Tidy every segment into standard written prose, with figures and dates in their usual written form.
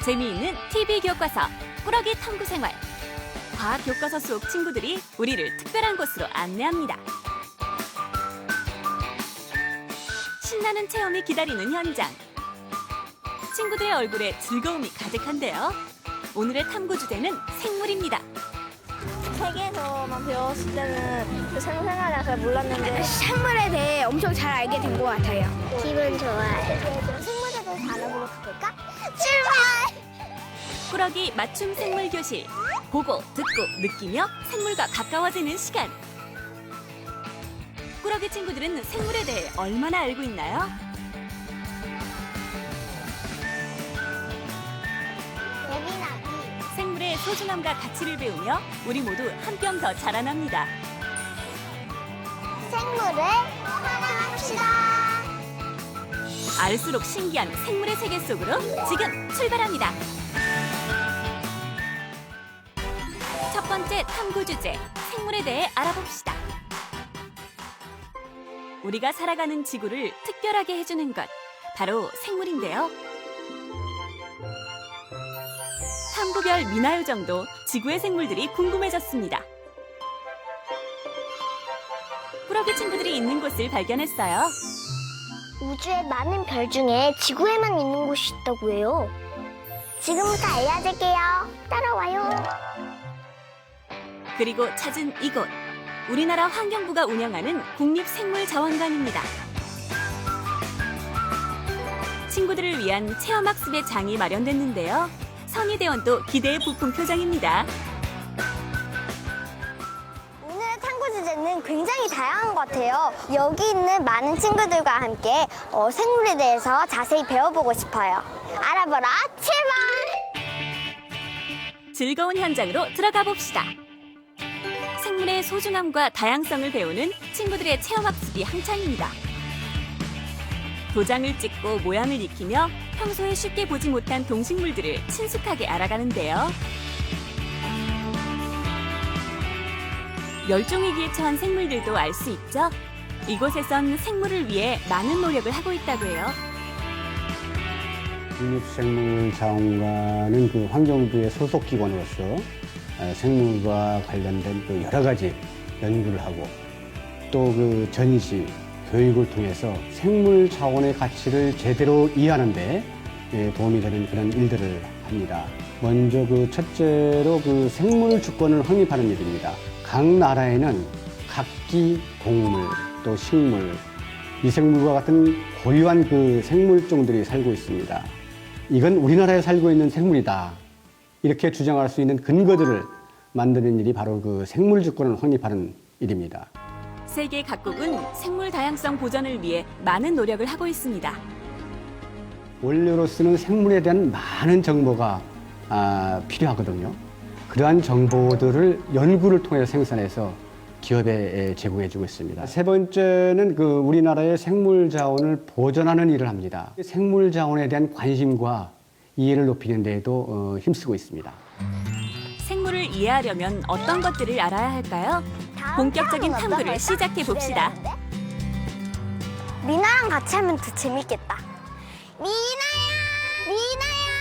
재미있는 TV 교과서 꾸러기 탐구생활. 과학 교과서 속 친구들이 우리를 특별한 곳으로 안내합니다. 신나는 체험이 기다리는 현장. 친구들의 얼굴에 즐거움이 가득한데요. 오늘의 탐구 주제는 생물입니다. 책에서만 배웠을 때는 그 생물생활을 잘 몰랐는데 생물에 대해 엄청 잘 알게 된 것 같아요. 기분 좋아요. 생물에 대해서 알아보러 가볼까? 출발! 꾸러기 맞춤 생물 교실. 보고, 듣고, 느끼며 생물과 가까워지는 시간. 꾸러기 친구들은 생물에 대해 얼마나 알고 있나요? 예민하기. 생물의 소중함과 가치를 배우며 우리 모두 한 뼘 더 자라납니다. 생물을 사랑합시다. 알수록 신기한 생물의 세계 속으로 지금 출발합니다. 첫 번째 탐구 주제, 생물에 대해 알아봅시다. 우리가 살아가는 지구를 특별하게 해주는 것, 바로 생물인데요. 탐구별 미나요정도 지구의 생물들이 궁금해졌습니다. 꾸러기 친구들이 있는 곳을 발견했어요. 우주의 많은 별 중에 지구에만 있는 곳이 있다고 해요. 지금부터 알려줄게요. 따라와요. 그리고 찾은 이곳, 우리나라 환경부가 운영하는 국립생물자원관입니다. 친구들을 위한 체험학습의 장이 마련됐는데요. 선희대원도 기대에 부푼 표정입니다. 오늘의 탐구 주제는 굉장히 다양한 것 같아요. 여기 있는 많은 친구들과 함께 생물에 대해서 자세히 배워보고 싶어요. 알아보라 출발! 즐거운 현장으로 들어가 봅시다. 생물의 소중함과 다양성을 배우는 친구들의 체험학습이 한창입니다. 도장을 찍고 모양을 익히며 평소에 쉽게 보지 못한 동식물들을 친숙하게 알아가는데요. 멸종위기에 처한 생물들도 알 수 있죠? 이곳에선 생물을 위해 많은 노력을 하고 있다고 해요. 국립생물자원관은 그 환경부의 소속 기관으로서 생물과 관련된 또 여러 가지 연구를 하고 또 그 전시, 교육을 통해서 생물 자원의 가치를 제대로 이해하는 데 도움이 되는 그런 일들을 합니다. 먼저 그 첫째로 그 생물 주권을 확립하는 일입니다. 각 나라에는 각기 동물, 또 식물, 미생물과 같은 고유한 그 생물종들이 살고 있습니다. 이건 우리나라에 살고 있는 생물이다. 이렇게 주장할 수 있는 근거들을 만드는 일이 바로 그 생물 주권을 확립하는 일입니다. 세계 각국은 생물 다양성 보전을 위해 많은 노력을 하고 있습니다. 원료로 쓰는 생물에 대한 많은 정보가 필요하거든요. 그러한 정보들을 연구를 통해 생산해서 기업에 제공해주고 있습니다. 세 번째는 그 우리나라의 생물 자원을 보존하는 일을 합니다. 생물 자원에 대한 관심과 이해를 높이는 데에도 힘쓰고 있습니다. 생물을 이해하려면 어떤 것들을 알아야 할까요? 본격적인 탐구를 시작해 봅시다. 미나랑 같이 하면 더 재밌겠다. 미나야! 미나야!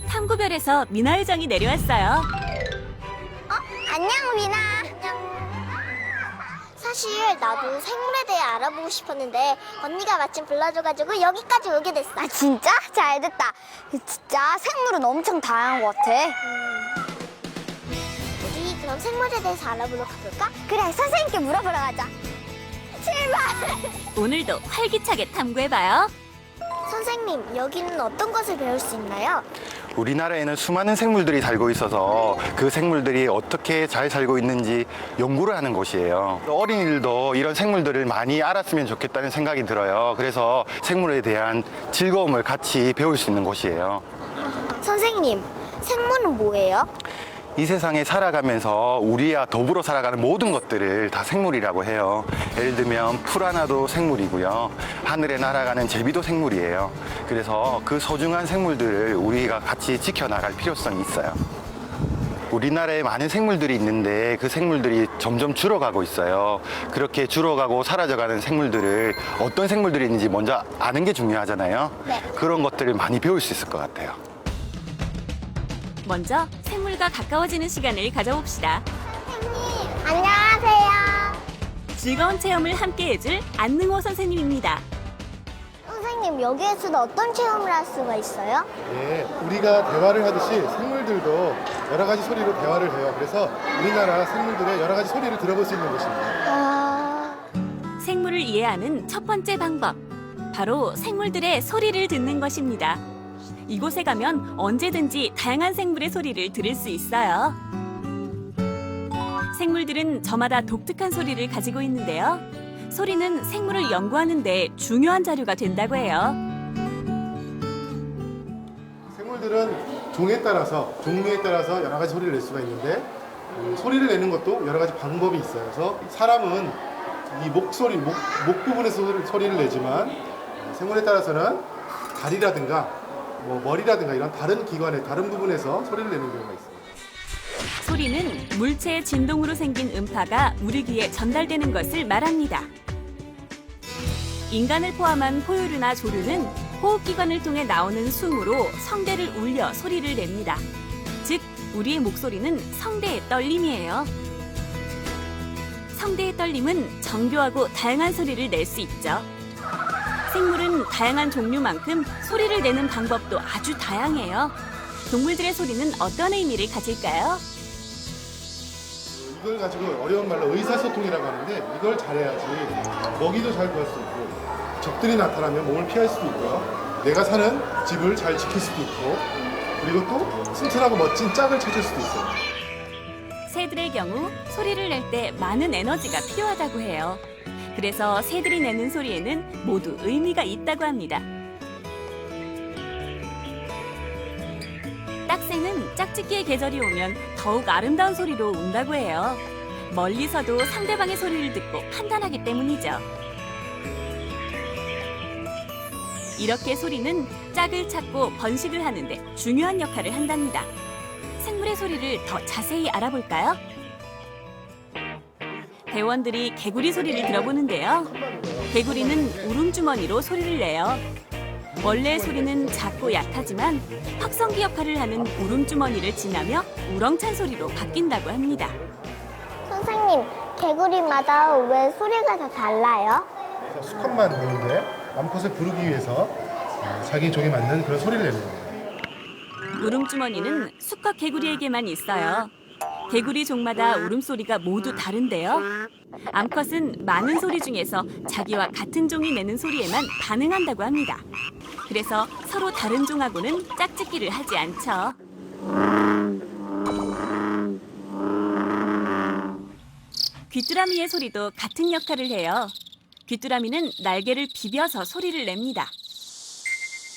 탐구별에서 미나요정이 내려왔어요. 안녕 미나. 사실 나도 생물에 대해 알아보고 싶었는데 언니가 마침 불러줘가지고 여기까지 오게 됐어. 아 진짜? 잘됐다. 진짜 생물은 엄청 다양한 것 같아. 우리 그럼 생물에 대해서 알아보러 가볼까? 그래 선생님께 물어보러 가자. 출발! 오늘도 활기차게 탐구해봐요. 선생님 여기는 어떤 것을 배울 수 있나요? 우리나라에는 수많은 생물들이 살고 있어서 그 생물들이 어떻게 잘 살고 있는지 연구를 하는 곳이에요. 어린이들도 이런 생물들을 많이 알았으면 좋겠다는 생각이 들어요. 그래서 생물에 대한 즐거움을 같이 배울 수 있는 곳이에요. 선생님 생물은 뭐예요? 이 세상에 살아가면서 우리와 더불어 살아가는 모든 것들을 다 생물이라고 해요. 예를 들면 풀 하나도 생물이고요. 하늘에 날아가는 제비도 생물이에요. 그래서 그 소중한 생물들을 우리가 같이 지켜나갈 필요성이 있어요. 우리나라에 많은 생물들이 있는데 그 생물들이 점점 줄어가고 있어요. 그렇게 줄어가고 사라져가는 생물들을 어떤 생물들이 있는지 먼저 아는 게 중요하잖아요. 네. 그런 것들을 많이 배울 수 있을 것 같아요. 먼저 생물과 가까워지는 시간을 가져봅시다. 안녕하세요. 즐거운 체험을 함께 해줄 안능호 선생님입니다. 선생님, 여기에서도 어떤 체험을 할 수가 있어요? 예, 우리가 대화를 하듯이 생물들도 여러 가지 소리로 대화를 해요. 그래서 우리나라 생물들의 여러 가지 소리를 들어볼 수 있는 곳입니다. 생물을 이해하는 첫 번째 방법, 바로 생물들의 소리를 듣는 것입니다. 이곳에 가면 언제든지 다양한 생물의 소리를 들을 수 있어요. 생물들은 저마다 독특한 소리를 가지고 있는데요. 소리는 생물을 연구하는 데 중요한 자료가 된다고 해요. 생물들은 종류에 따라서 여러 가지 소리를 낼 수가 있는데 소리를 내는 것도 여러 가지 방법이 있어요. 그래서 사람은 이 목소리, 목 부분에서 소리를 내지만 생물에 따라서는 다리라든가 머리라든가 이런 다른 기관의 다른 부분에서 소리를 내는 경우가 있습니다. 소리는 물체의 진동으로 생긴 음파가 우리 귀에 전달되는 것을 말합니다. 인간을 포함한 포유류나 조류는 호흡기관을 통해 나오는 숨으로 성대를 울려 소리를 냅니다. 즉, 우리의 목소리는 성대의 떨림이에요. 성대의 떨림은 정교하고 다양한 소리를 낼 수 있죠. 생물은 다양한 종류만큼 소리를 내는 방법도 아주 다양해요. 동물들의 소리는 어떤 의미를 가질까요? 이걸 가지고 어려운 말로 의사소통이라고 하는데 이걸 잘해야지 먹이도 잘 구할 수 있고 적들이 나타나면 몸을 피할 수도 있고요. 내가 사는 집을 잘 지킬 수도 있고 그리고 또 튼튼하고 멋진 짝을 찾을 수도 있어요. 새들의 경우 소리를 낼 때 많은 에너지가 필요하다고 해요. 그래서 새들이 내는 소리에는 모두 의미가 있다고 합니다. 딱새는 짝짓기의 계절이 오면 더욱 아름다운 소리로 운다고 해요. 멀리서도 상대방의 소리를 듣고 판단하기 때문이죠. 이렇게 소리는 짝을 찾고 번식을 하는데 중요한 역할을 한답니다. 생물의 소리를 더 자세히 알아볼까요? 대원들이 개구리 소리를 들어보는데요. 개구리는 울음주머니로 소리를 내요. 원래 소리는 작고 약하지만 확성기 역할을 하는 울음주머니를 지나며 우렁찬 소리로 바뀐다고 합니다. 선생님, 개구리마다 왜 소리가 다 달라요? 그래서 수컷만 부르는데 암컷을 부르기 위해서 자기 종에 맞는 그런 소리를 내는 거예요. 울음주머니는 수컷 개구리에게만 있어요. 개구리 종마다 울음소리가 모두 다른데요. 암컷은 많은 소리 중에서 자기와 같은 종이 내는 소리에만 반응한다고 합니다. 그래서 서로 다른 종하고는 짝짓기를 하지 않죠. 귀뚜라미의 소리도 같은 역할을 해요. 귀뚜라미는 날개를 비벼서 소리를 냅니다.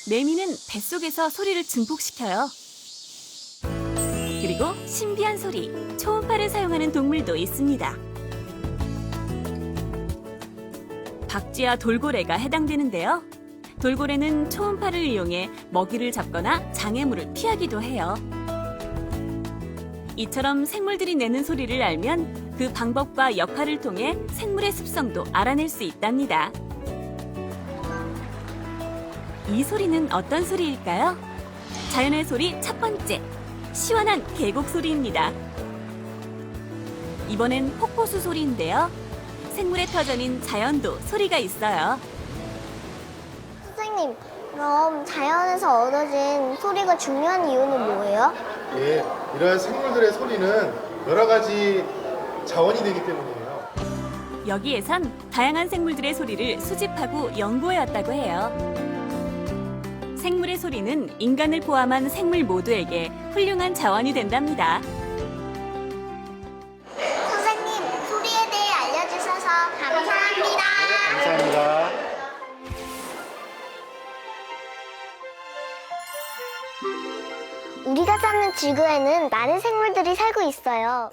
매미는 뱃속에서 소리를 증폭시켜요. 그리고 신비한 소리, 초음파를 사용하는 동물도 있습니다. 박쥐와 돌고래가 해당되는데요. 돌고래는 초음파를 이용해 먹이를 잡거나 장애물을 피하기도 해요. 이처럼 생물들이 내는 소리를 알면 그 방법과 역할을 통해 생물의 습성도 알아낼 수 있답니다. 이 소리는 어떤 소리일까요? 자연의 소리 첫 번째, 시원한 계곡 소리입니다. 이번엔 폭포수 소리인데요. 생물의 터전인 자연도 소리가 있어요. 선생님, 그럼 자연에서 얻어진 소리가 중요한 이유는 뭐예요? 예, 이러한 생물들의 소리는 여러 가지 자원이 되기 때문이에요. 여기에선 다양한 생물들의 소리를 수집하고 연구해 왔다고 해요. 생물의 소리는 인간을 포함한 생물 모두에게 훌륭한 자원이 된답니다. 선생님, 소리에 대해 알려주셔서 감사합니다. 감사합니다. 우리가 사는 지구에는 많은 생물들이 살고 있어요.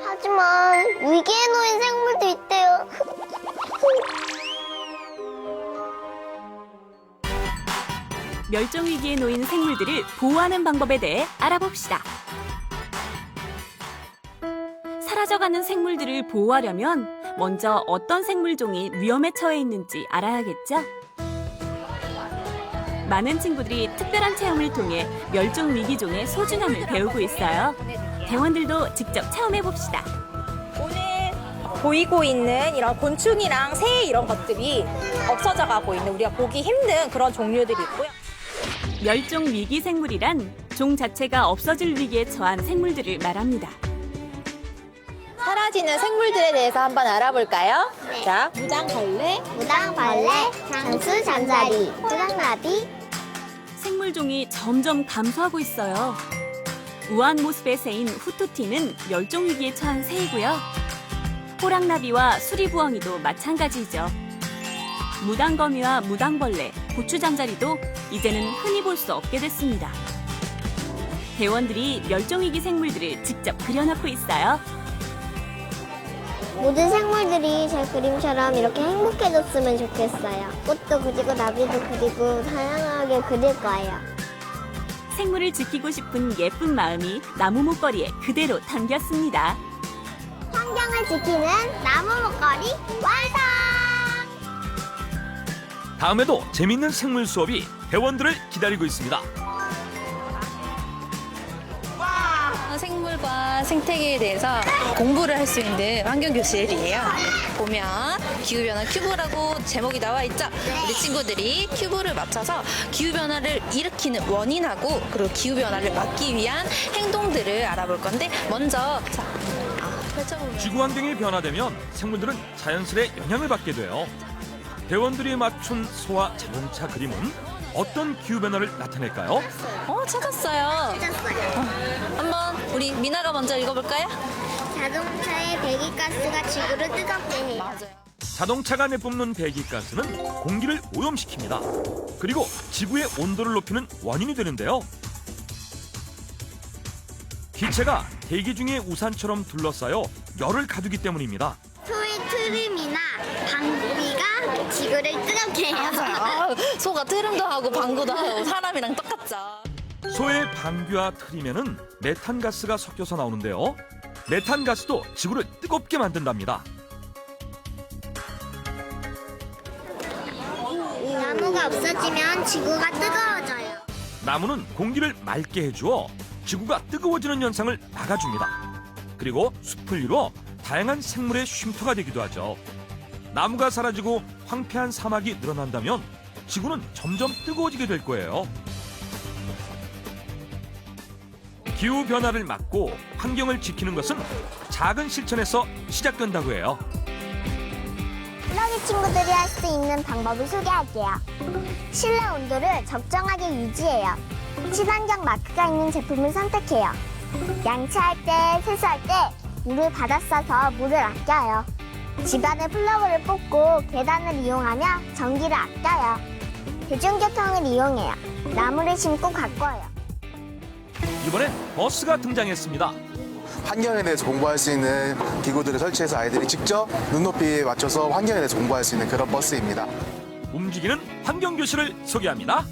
하지만 위기에 놓인 생물도 있대요. 멸종 위기에 놓인 생물들을 보호하는 방법에 대해 알아봅시다. 사라져가는 생물들을 보호하려면 먼저 어떤 생물종이 위험에 처해 있는지 알아야겠죠? 많은 친구들이 특별한 체험을 통해 멸종 위기종의 소중함을 배우고 있어요. 대원들도 직접 체험해 봅시다. 오늘 보이고 있는 이런 곤충이랑 새 이런 것들이 없어져 가고 있는 우리가 보기 힘든 그런 종류들이 있고요. 멸종 위기 생물이란 종 자체가 없어질 위기에 처한 생물들을 말합니다. 사라지는 생물들에 대해서 한번 알아볼까요? 자, 무당벌레, 무당벌레, 장수 잠자리, 무당나비. 생물종이 점점 감소하고 있어요. 우아한 모습의 새인 후토티는 멸종 위기에 처한 새이고요. 호랑나비와 수리부엉이도 마찬가지죠. 무당거미와 무당벌레, 고추잠자리도 이제는 흔히 볼 수 없게 됐습니다. 대원들이 멸종 위기 생물들을 직접 그려놓고 있어요. 모든 생물들이 제 그림처럼 이렇게 행복해졌으면 좋겠어요. 꽃도 그리고 나비도 그리고 다양하게 그릴 거예요. 생물을 지키고 싶은 예쁜 마음이 나무 목걸이에 그대로 담겼습니다. 환경을 지키는 나무 목걸이 완성! 다음에도 재밌는 생물 수업이 회원들을 기다리고 있습니다. 생물과 생태계에 대해서 공부를 할 수 있는 환경교실이에요. 보면 기후변화 큐브라고 제목이 나와 있죠? 우리 친구들이 큐브를 맞춰서 기후변화를 일으키는 원인하고 그리고 기후변화를 막기 위한 행동들을 알아볼 건데 먼저 자, 펼쳐보면 지구 환경이 변화되면 생물들은 자연스레 영향을 받게 돼요. 회원들이 맞춘 소와 자동차 그림은 어떤 기후변화를 나타낼까요? 찾았어요. 한번 우리 미나가 먼저 읽어볼까요? 자동차의 배기가스가 지구를 뜨겁게 해요. 맞아요. 자동차가 내뿜는 배기가스는 공기를 오염시킵니다. 그리고 지구의 온도를 높이는 원인이 되는데요. 기체가 대기 중에 우산처럼 둘러싸여 열을 가두기 때문입니다. 소의 트림이나 방귀가 지구를 뜨겁게 해요. 소가 트름도 하고 방구도 하고 사람이랑 똑같죠. 소의 방귀와 트림에는 메탄가스가 섞여서 나오는데요. 메탄가스도 지구를 뜨겁게 만든답니다. 나무가 없어지면 지구가 뜨거워져요. 나무는 공기를 맑게 해주어 지구가 뜨거워지는 현상을 막아줍니다. 그리고 숲을 이루어 다양한 생물의 쉼터가 되기도 하죠. 나무가 사라지고 황폐한 사막이 늘어난다면 지구는 점점 뜨거워지게 될 거예요. 기후변화를 막고 환경을 지키는 것은 작은 실천에서 시작된다고 해요. 플러기 친구들이 할 수 있는 방법을 소개할게요. 실내 온도를 적정하게 유지해요. 친환경 마크가 있는 제품을 선택해요. 양치할 때, 세수할 때 물을 받아 써서 물을 아껴요. 집안에 플러그를 뽑고 계단을 이용하며 전기를 아껴요. 대중교통을 이용해요. 나무를 심고 가꿔요. 이번엔 버스가 등장했습니다. 환경에 대해서 공부할 수 있는 기구들을 설치해서 아이들이 직접 눈높이에 맞춰서 환경에 대해서 공부할 수 있는 그런 버스입니다. 움직이는 환경교실을 소개합니다.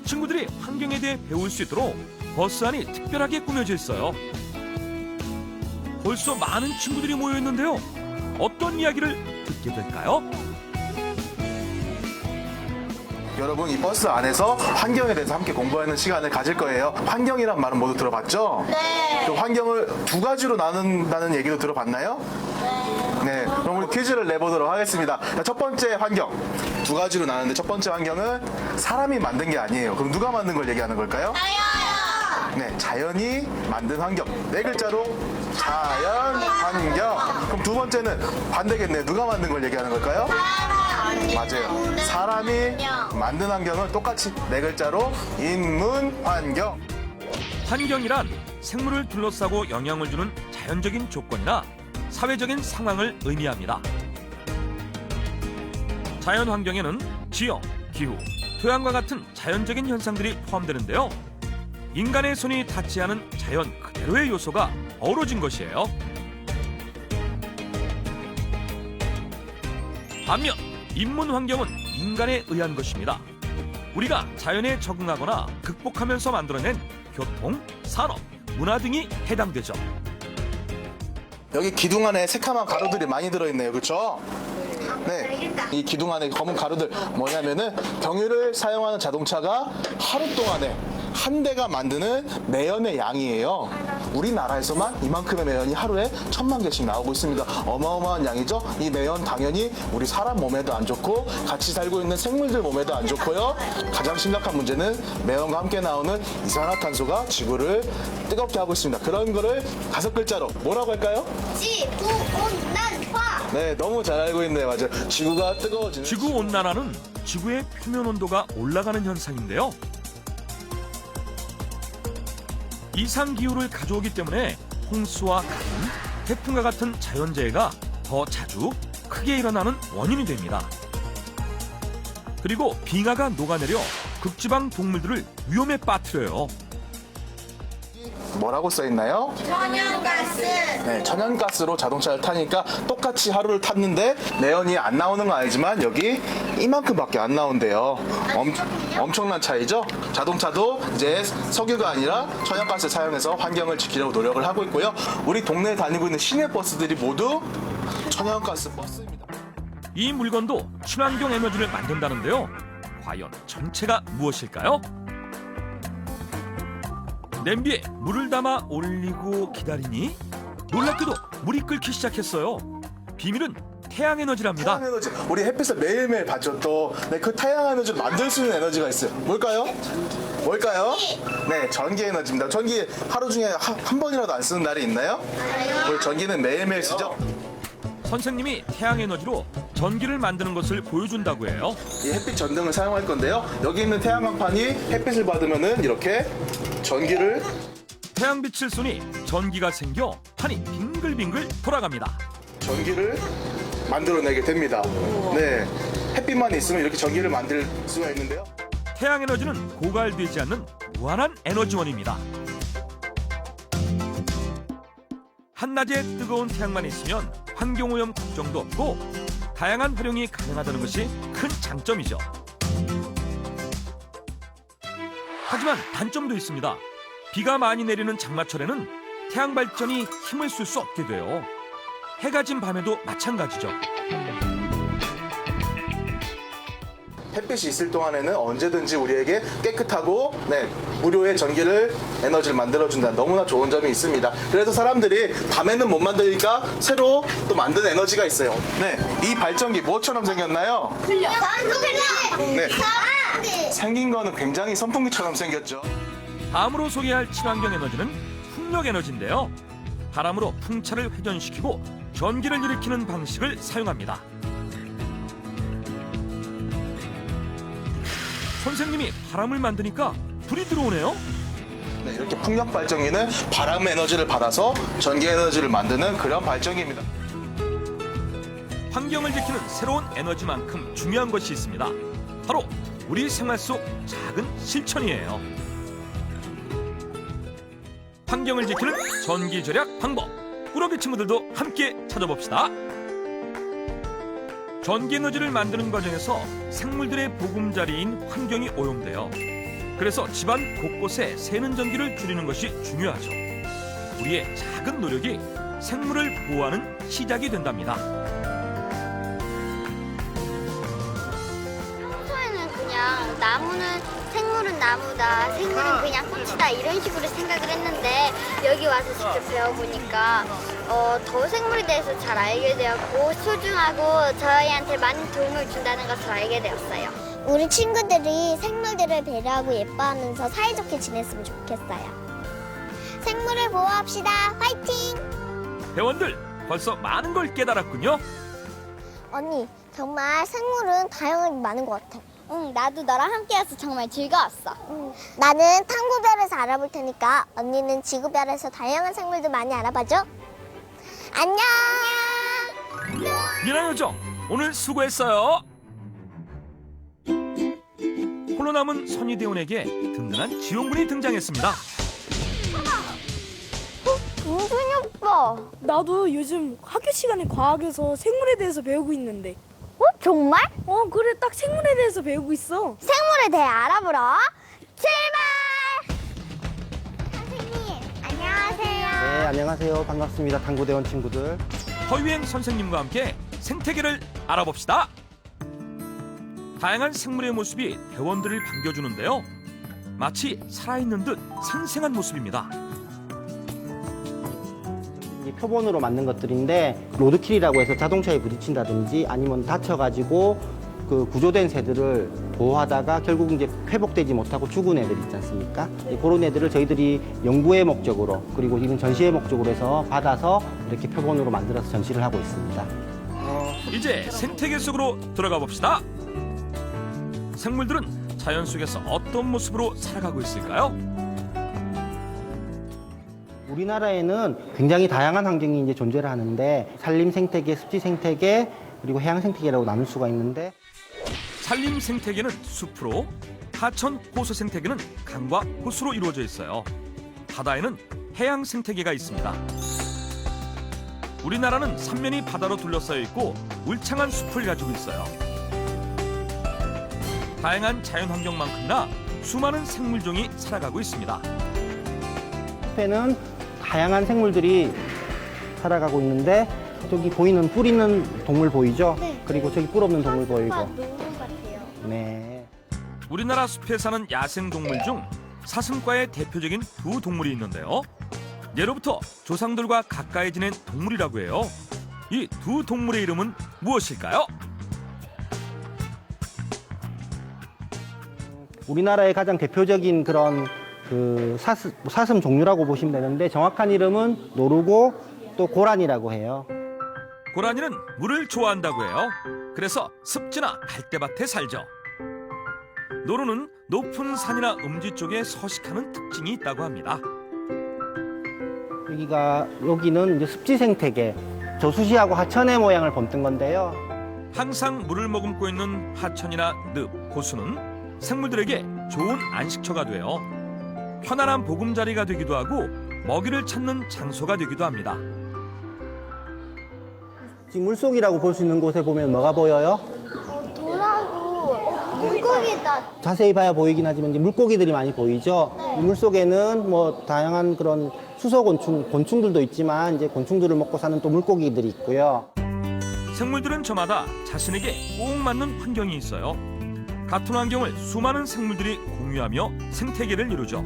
친구들이 환경에 대해 배울 수 있도록 버스 안이 특별하게 꾸며져 있어요. 벌써 많은 친구들이 모여 있는데요. 어떤 이야기를 듣게 될까요? 여러분 이 버스 안에서 환경에 대해서 함께 공부하는 시간을 가질 거예요. 환경이란 말은 모두 들어봤죠? 네. 그 환경을 두 가지로 나눈다는 얘기도 들어봤나요? 네. 그럼 우리 퀴즈를 내보도록 하겠습니다. 첫 번째 환경. 두 가지로 나누는데 첫 번째 환경은 사람이 만든 게 아니에요. 그럼 누가 만든 걸 얘기하는 걸까요? 네, 자연이 만든 환경. 네 글자로 자연 환경. 그럼 두 번째는 반대겠네요. 누가 만든 걸 얘기하는 걸까요? 맞아요. 사람이 만든 환경은 똑같이 네 글자로 인문 환경. 환경이란 생물을 둘러싸고 영향을 주는 자연적인 조건이나 사회적인 상황을 의미합니다. 자연 환경에는 지형, 기후, 토양과 같은 자연적인 현상들이 포함되는데요. 인간의 손이 닿지 않은 자연 그대로의 요소가 어우러진 것이에요. 반면 인문 환경은 인간에 의한 것입니다. 우리가 자연에 적응하거나 극복하면서 만들어낸 교통, 산업, 문화 등이 해당되죠. 여기 기둥 안에 새카만 가루들이 많이 들어있네요. 그렇죠? 네. 이 기둥 안에 검은 가루들 뭐냐면은 경유를 사용하는 자동차가 하루 동안에 한 대가 만드는 매연의 양이에요. 우리나라에서만 이만큼의 매연이 하루에 1000만 개씩 나오고 있습니다. 어마어마한 양이죠. 이 매연 당연히 우리 사람 몸에도 안 좋고 같이 살고 있는 생물들 몸에도 안 좋고요. 가장 심각한 문제는 매연과 함께 나오는 이산화탄소가 지구를 뜨겁게 하고 있습니다. 그런 거를 5글자로 뭐라고 할까요? 지구온난화. 네, 너무 잘 알고 있네요. 맞아요. 지구가 뜨거워지는 지구온난화는 지구의 표면 온도가 올라가는 현상인데요. 이상기후를 가져오기 때문에 홍수와 가뭄, 태풍과 같은 자연재해가 더 자주 크게 일어나는 원인이 됩니다. 그리고 빙하가 녹아내려 극지방 동물들을 위험에 빠뜨려요. 뭐라고 써 있나요? 천연가스. 네, 천연가스로 자동차를 타니까 똑같이 하루를 탔는데 매연이 안 나오는 건 아니지만 여기 이만큼밖에 안 나온대요. 엄청난 차이죠? 자동차도 이제 석유가 아니라 천연가스를 사용해서 환경을 지키려고 노력을 하고 있고요. 우리 동네에 다니고 있는 시내 버스들이 모두 천연가스 버스입니다. 이 물건도 친환경 에너지를 만든다는데요. 과연 정체가 무엇일까요? 냄비에 물을 담아 올리고 기다리니 놀랍게도 물이 끓기 시작했어요. 비밀은 태양에너지랍니다. 태양에너지. 우리 햇빛을 매일매일 받죠. 또 네, 그 태양에너지를 만들 수 있는 에너지가 있어요. 뭘까요? 뭘까요? 네, 전기에너지입니다. 전기 하루 중에 한 번이라도 안 쓰는 날이 있나요? 우리 전기는 매일매일 쓰죠. 선생님이 태양에너지로 전기를 만드는 것을 보여준다고 해요. 이 햇빛 전등을 사용할 건데요. 여기 있는 태양광판이 햇빛을 받으면은 이렇게 전기를 태양빛을 쏘니 전기가 생겨 판이 빙글빙글 돌아갑니다. 전기를 만들어내게 됩니다. 네, 햇빛만 있으면 이렇게 전기를 만들 수가 있는데요. 태양에너지는 고갈되지 않는 무한한 에너지원입니다. 한낮에 뜨거운 태양만 있으면 환경오염 걱정도 없고 다양한 활용이 가능하다는 것이 큰 장점이죠. 하지만 단점도 있습니다. 비가 많이 내리는 장마철에는 태양 발전이 힘을 쓸 수 없게 돼요. 해가 진 밤에도 마찬가지죠. 햇빛이 있을 동안에는 언제든지 우리에게 깨끗하고 무료의 에너지를 만들어준다는 너무나 좋은 점이 있습니다. 그래서 사람들이 밤에는 못 만드니까 새로 또 만든 에너지가 있어요. 네, 이 발전기 무엇처럼 생겼나요? 네, 생긴 거는 굉장히 선풍기처럼 생겼죠. 다음으로 소개할 친환경 에너지는 풍력 에너지인데요. 바람으로 풍차를 회전시키고 전기를 일으키는 방식을 사용합니다. 선생님이 바람을 만드니까 불이 들어오네요. 네, 이렇게 풍력 발전기는 바람 에너지를 받아서 전기 에너지를 만드는 그런 발전기입니다. 환경을 지키는 새로운 에너지만큼 중요한 것이 있습니다. 바로 우리 생활 속 작은 실천이에요. 환경을 지키는 전기 절약 방법. 꾸러기 친구들도 함께 찾아봅시다. 전기 에너지를 만드는 과정에서 생물들의 보금자리인 환경이 오염돼요. 그래서 집안 곳곳에 새는 전기를 줄이는 것이 중요하죠. 우리의 작은 노력이 생물을 보호하는 시작이 된답니다. 평소에는 그냥 생물은 나무다, 생물은 그냥 꽃이다 이런 식으로 생각을 했는데 여기 와서 직접 배워보니까 더 생물에 대해서 잘 알게 되었고 소중하고 저희한테 많은 도움을 준다는 것을 알게 되었어요. 우리 친구들이 생물들을 배려하고 예뻐하면서 사이좋게 지냈으면 좋겠어요. 생물을 보호합시다. 화이팅! 회원들 벌써 많은 걸 깨달았군요. 언니, 정말 생물은 다양하게 많은 것 같아. 응, 나도 너랑 함께해서 정말 즐거웠어. 나는 탐구별에서 알아볼 테니까 언니는 지구별에서 다양한 생물들 많이 알아봐줘. 안녕! 미나요정 오늘 수고했어요. 홀로 남은 선희대원에게 든든한 지원군이 등장했습니다. 동준이 오빠. 나도 요즘 학교 시간에 과학에서 생물에 대해서 배우고 있는데. 어? 정말? 그래. 딱 생물에 대해서 배우고 있어. 생물에 대해 알아보러 출발! 선생님, 안녕하세요. 네, 안녕하세요. 반갑습니다. 탐구대원 친구들. 허유행 선생님과 함께 생태계를 알아봅시다. 다양한 생물의 모습이 대원들을 반겨주는데요. 마치 살아있는 듯 생생한 모습입니다. 이 표본으로 만든 것들인데 로드킬이라고 해서 자동차에 부딪힌다든지 아니면 다쳐가지고 그 구조된 새들을 보호하다가 결국 이제 회복되지 못하고 죽은 애들 있지 않습니까? 그런 애들을 저희들이 연구의 목적으로 그리고 이런 전시의 목적으로 해서 받아서 이렇게 표본으로 만들어서 전시를 하고 있습니다. 이제 생태계 속으로 들어가 봅시다. 생물들은 자연 속에서 어떤 모습으로 살아가고 있을까요? 우리나라에는 굉장히 다양한 환경이 이제 존재를 하는데 산림 생태계, 습지 생태계, 그리고 해양 생태계라고 나눌 수가 있는데 산림 생태계는 숲으로, 하천 호수 생태계는 강과 호수로 이루어져 있어요. 바다에는 해양 생태계가 있습니다. 우리나라는 삼면이 바다로 둘러싸여 있고 울창한 숲을 가지고 있어요. 다양한 자연 환경만큼이나 수많은 생물종이 살아가고 있습니다. 숲에는 다양한 생물들이 살아가고 있는데 저기 보이는 뿔 있는 동물 보이죠? 네. 그리고 저기 뿔 없는 동물 보이고. 노루 같아요. 네. 우리나라 숲에 사는 야생 동물 중 사슴과의 대표적인 두 동물이 있는데요. 예로부터 조상들과 가까이 지낸 동물이라고 해요. 이 두 동물의 이름은 무엇일까요? 우리나라의 가장 대표적인 그런 그 사슴 종류라고 보시면 되는데 정확한 이름은 노루고 또 고란이라고 해요. 고라니는 물을 좋아한다고 해요. 그래서 습지나 갈대밭에 살죠. 노루는 높은 산이나 음지 쪽에 서식하는 특징이 있다고 합니다. 여기는 이제 습지 생태계, 저수지하고 하천의 모양을 본뜬 건데요. 항상 물을 머금고 있는 하천이나 늪, 호수는 생물들에게 좋은 안식처가 돼요. 편안한 보금자리가 되기도 하고 먹이를 찾는 장소가 되기도 합니다. 지금 물속이라고 볼 수 있는 곳에 보면 뭐가 보여요? 돌하고 물고기다. 자세히 봐야 보이긴 하지만 이제 물고기들이 많이 보이죠. 이 물속에는 뭐 다양한 그런 수소곤충, 곤충들도 있지만 이제 곤충들을 먹고 사는 또 물고기들이 있고요. 생물들은 저마다 자신에게 꼭 맞는 환경이 있어요. 같은 환경을 수많은 생물들이 공유하며 생태계를 이루죠.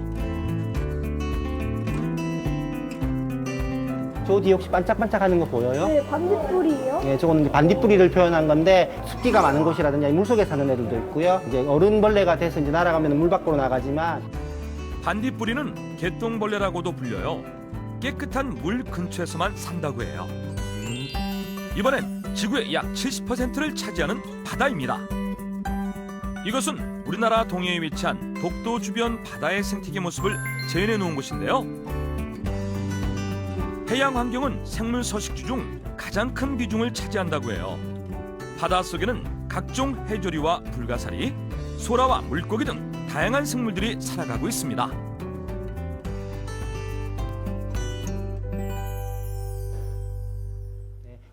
저 뒤에 혹시 반짝반짝하는 거 보여요? 네, 반딧불이에요. 예, 저거는 이제 반딧불이를 표현한 건데 습기가 많은 곳이라든지 물속에 사는 애들도 있고요. 이제 어른벌레가 돼서 이제 날아가면 물 밖으로 나가지만 반딧불이는 개똥벌레라고도 불려요. 깨끗한 물 근처에서만 산다고 해요. 이번엔 지구의 약 70%를 차지하는 바다입니다. 이것은 우리나라 동해에 위치한 독도 주변 바다의 생태계 모습을 재현해 놓은 곳인데요. 해양 환경은 생물 서식지 중 가장 큰 비중을 차지한다고 해요. 바닷속에는 각종 해조류와 불가사리, 소라와 물고기 등 다양한 생물들이 살아가고 있습니다.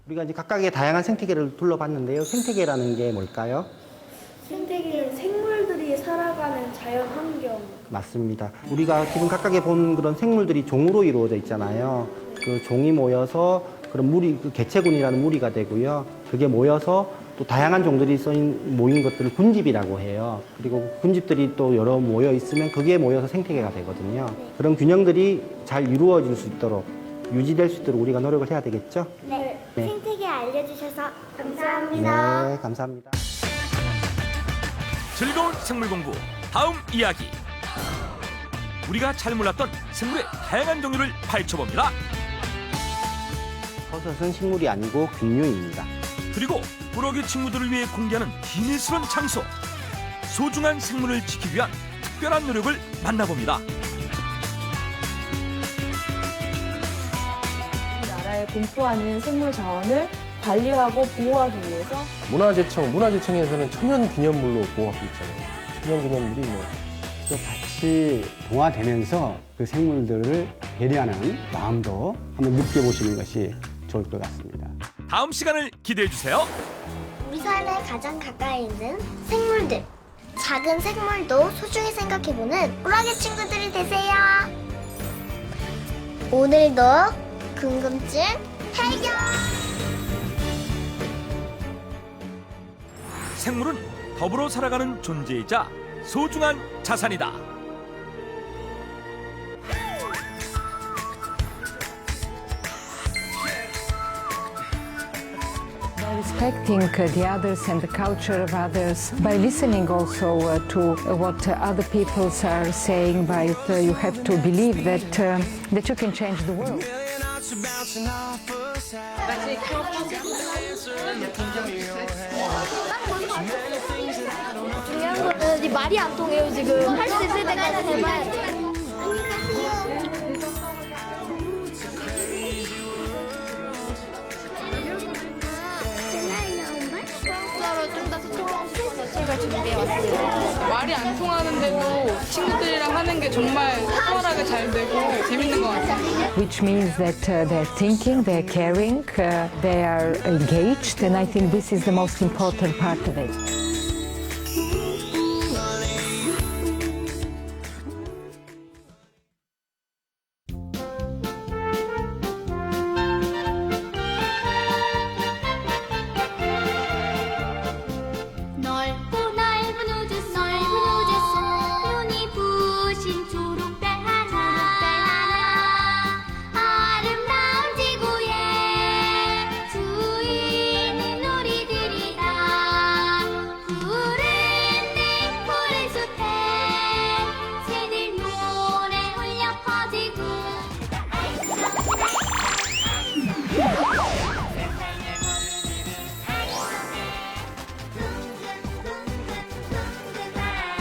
우리가 이제 각각의 다양한 생태계를 둘러봤는데요. 생태계라는 게 뭘까요? 생태계는 생물들이 살아가는 자연 환경. 맞습니다. 우리가 지금 각각의 본 그런 생물들이 종으로 이루어져 있잖아요. 그 종이 모여서 그런 무리, 그 개체군이라는 무리가 되고요. 그게 모여서 또 다양한 종들이 모인 것들을 군집이라고 해요. 그리고 군집들이 또 여러 모여 있으면 그게 모여서 생태계가 되거든요. 그런 균형들이 잘 이루어질 수 있도록 유지될 수 있도록 우리가 노력을 해야 되겠죠? 네. 생태계 알려주셔서 감사합니다. 네, 감사합니다. 즐거운 생물 공부 다음 이야기. 우리가 잘 몰랐던 생물의 다양한 종류를 파헤쳐봅니다. 버섯은 식물이 아니고 균류입니다. 그리고 꾸러기 친구들을 위해 공개하는 비밀스러운 장소. 소중한 생물을 지키기 위한 특별한 노력을 만나봅니다. 나라에 분포하는 생물 자원을 관리하고 보호하기 위해서 문화재청에서는 천연기념물로 보호하고 있잖아요. 천연기념물이 또 같이 동화되면서 그 생물들을 배려하는 마음도 한번 느껴보시는 것이 좋을 것 같습니다. 다음 시간을 기대해 주세요. 우리 삶에 가장 가까이 있는 생물들. 작은 생물도 소중히 생각해보는 꾸러기 친구들이 되세요. 오늘도 궁금증 해결! 생물은 더불어 살아가는 존재이자 소중한 자산이다. By respecting the others and the culture of others, by listening also to what other people are saying, you have to believe that you can change the world. 중요한 거는 이 말이 안 통해요 지금. 할 수 있을 때까지 해봐야 돼. 말이 안 통하는데도 친구들이랑 하는 게 정말 수월하게 잘 되고 재밌는 것 같아요. Which means that they're thinking, they're caring, they are engaged, and I think this is the most important part of it.